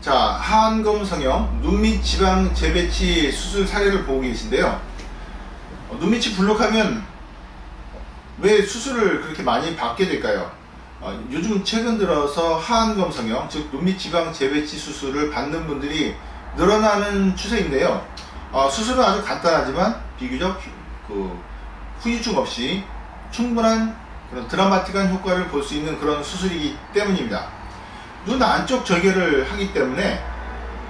자, 하안검 성형 눈밑 지방 재배치 수술 사례를 보고 계신데요. 눈밑이 불룩하면 왜 수술을 그렇게 많이 받게 될까요? 요즘 최근 들어서 하안검 성형, 즉 눈밑 지방 재배치 수술을 받는 분들이 늘어나는 추세인데요. 수술은 아주 간단하지만 비교적 후유증 없이 충분한 그런 드라마틱한 효과를 볼 수 있는 그런 수술이기 때문입니다. 눈 안쪽 절개를 하기 때문에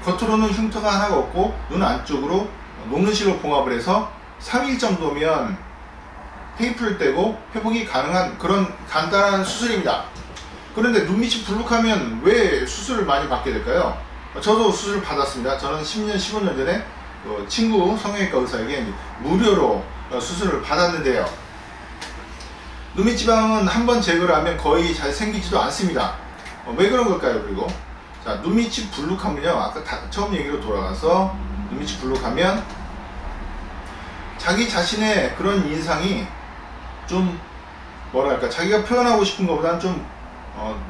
겉으로는 흉터가 하나가 없고 눈 안쪽으로 녹는실로 봉합을 해서 3일 정도면 테이프를 떼고 회복이 가능한 그런 간단한 수술입니다. 그런데 눈밑이 불룩하면 왜 수술을 많이 받게 될까요? 저도 수술을 받았습니다. 저는 10년, 15년 전에 친구 성형외과 의사에게 무료로 수술을 받았는데요. 눈밑 지방은 한번 제거를 하면 거의 잘 생기지도 않습니다. 왜 그런 걸까요? 그리고 자, 눈밑이 불룩하면요, 아까 처음 얘기로 돌아가서 눈밑이 불룩하면 자기 자신의 그런 인상이 좀 뭐랄까, 자기가 표현하고 싶은 것보다는 좀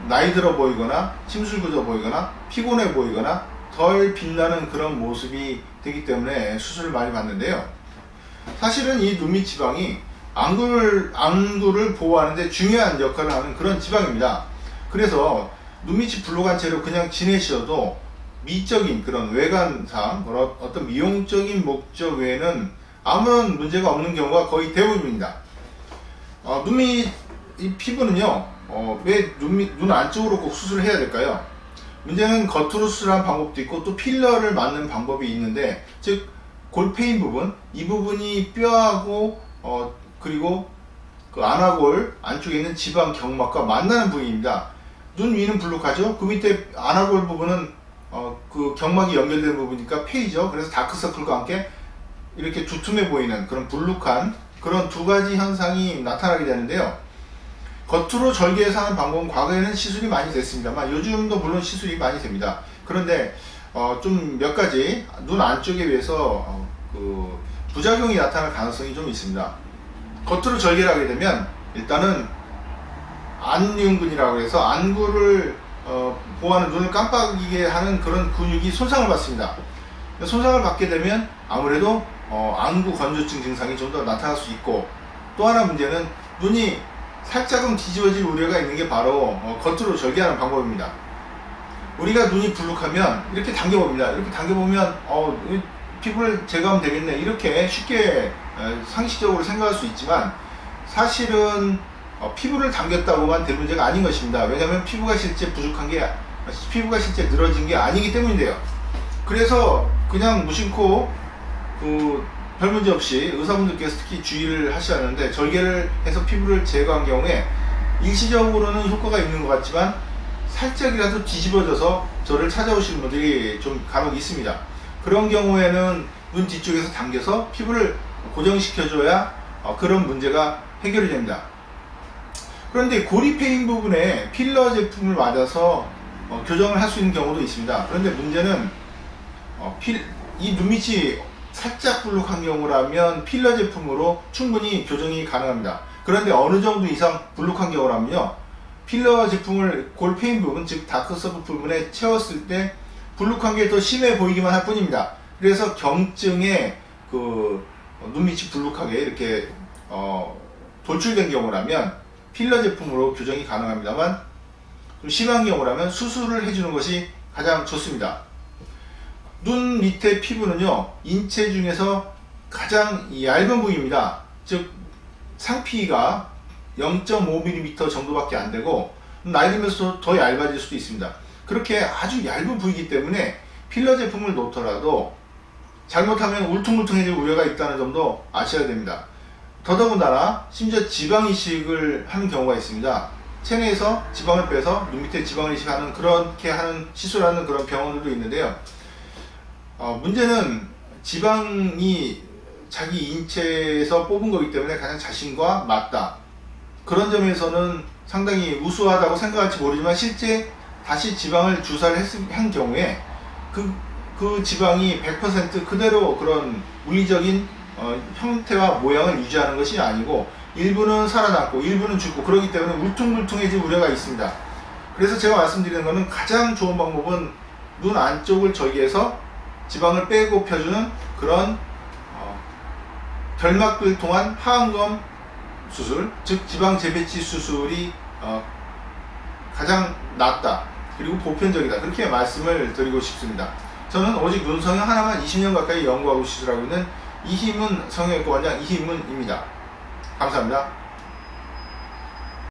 나이 들어 보이거나 심술궂어 보이거나 피곤해 보이거나 덜 빛나는 그런 모습이 되기 때문에 수술을 많이 받는데요. 사실은 이 눈밑 지방이 안구를 보호하는 데 중요한 역할을 하는 그런 지방입니다. 그래서 눈밑이 불룩한 채로 그냥 지내셔도 미적인 그런 외관상 어떤 미용적인 목적 외에는 아무런 문제가 없는 경우가 거의 대부분입니다. 눈밑 이 피부는요, 왜 눈 안쪽으로 꼭 수술을 해야 될까요? 문제는 겉으로 수술하는 방법도 있고 또 필러를 맞는 방법이 있는데, 즉 골페인 부분, 이 부분이 뼈하고 그리고 그 안아골 안쪽에 있는 지방 경막과 만나는 부위입니다. 눈 위는 불룩하죠. 그 밑에 안아골 부분은 그 경막이 연결되는 부분이니까 페이죠. 그래서 다크서클과 함께 이렇게 두툼해 보이는 그런 불룩한 그런 두 가지 현상이 나타나게 되는데요. 겉으로 절개해서 하는 방법은 과거에는 시술이 많이 됐습니다만 요즘도 물론 시술이 많이 됩니다. 그런데 좀 몇 가지 눈 안쪽에 비해서 그 부작용이 나타날 가능성이 좀 있습니다. 겉으로 절개를 하게 되면 일단은 안윤근이라고 해서 안구를 보호하는, 눈을 깜빡이게 하는 그런 근육이 손상을 받습니다. 손상을 받게 되면 아무래도 안구 건조증 증상이 좀 더 나타날 수 있고, 또 하나 문제는 눈이 살짝은 뒤집어질 우려가 있는 게 바로 겉으로 절개하는 방법입니다. 우리가 눈이 불룩하면 이렇게 당겨봅니다. 이렇게 당겨보면 피부를 제거하면 되겠네, 이렇게 쉽게 상식적으로 생각할 수 있지만 사실은 피부를 당겼다고만 될 문제가 아닌 것입니다. 왜냐하면 피부가 실제 실제 늘어진 게 아니기 때문인데요. 그래서 그냥 무심코 별 문제 없이 의사분들께서 특히 주의를 하셔야 하는데, 절개를 해서 피부를 제거한 경우에 일시적으로는 효과가 있는 것 같지만 살짝이라도 뒤집어져서 저를 찾아오시는 분들이 좀 간혹 있습니다. 그런 경우에는 눈 뒤쪽에서 당겨서 피부를 고정시켜줘야 그런 문제가 해결이 됩니다. 그런데 고리페인 부분에 필러 제품을 맞아서 교정을 할 수 있는 경우도 있습니다. 그런데 문제는 이 눈밑이 살짝 불룩한 경우라면 필러 제품으로 충분히 교정이 가능합니다. 그런데 어느 정도 이상 불룩한 경우라면요, 필러 제품을 골페인 부분, 즉 다크서클 부분에 채웠을 때 불룩한 게 더 심해 보이기만 할 뿐입니다. 그래서 경증에 눈밑이 불룩하게 이렇게 돌출된 경우라면 필러 제품으로 교정이 가능합니다만, 좀 심한 경우라면 수술을 해주는 것이 가장 좋습니다. 눈 밑의 피부는요, 인체 중에서 가장 얇은 부위입니다. 즉 상피가 0.5mm 정도밖에 안 되고 나이 들면서 더 얇아질 수도 있습니다. 그렇게 아주 얇은 부위이기 때문에 필러 제품을 놓더라도 잘못하면 울퉁불퉁해질 우려가 있다는 점도 아셔야 됩니다. 더더군다나 심지어 지방 이식을 하는 경우가 있습니다. 체내에서 지방을 빼서 눈 밑에 지방을 이식하는, 그렇게 하는 시술하는 그런 병원들도 있는데요. 문제는 지방이 자기 인체에서 뽑은 거기 때문에 가장 자신과 맞다, 그런 점에서는 상당히 우수하다고 생각할지 모르지만 실제 다시 지방을 주사를 한 경우에 그 지방이 100% 그대로 그런 물리적인 형태와 모양을 유지하는 것이 아니고 일부는 살아남고 일부는 죽고, 그렇기 때문에 울퉁불퉁해질 우려가 있습니다. 그래서 제가 말씀드리는 것은 가장 좋은 방법은 눈 안쪽을 저기에서 지방을 빼고 펴주는 그런 결막을 통한 하안검 수술, 즉 지방 재배치 수술이 가장 낫다, 그리고 보편적이다, 그렇게 말씀을 드리고 싶습니다. 저는 오직 눈 성형 하나만 20년 가까이 연구하고 시술하고 있는 이희문 성형외과 원장 이희문입니다. 감사합니다.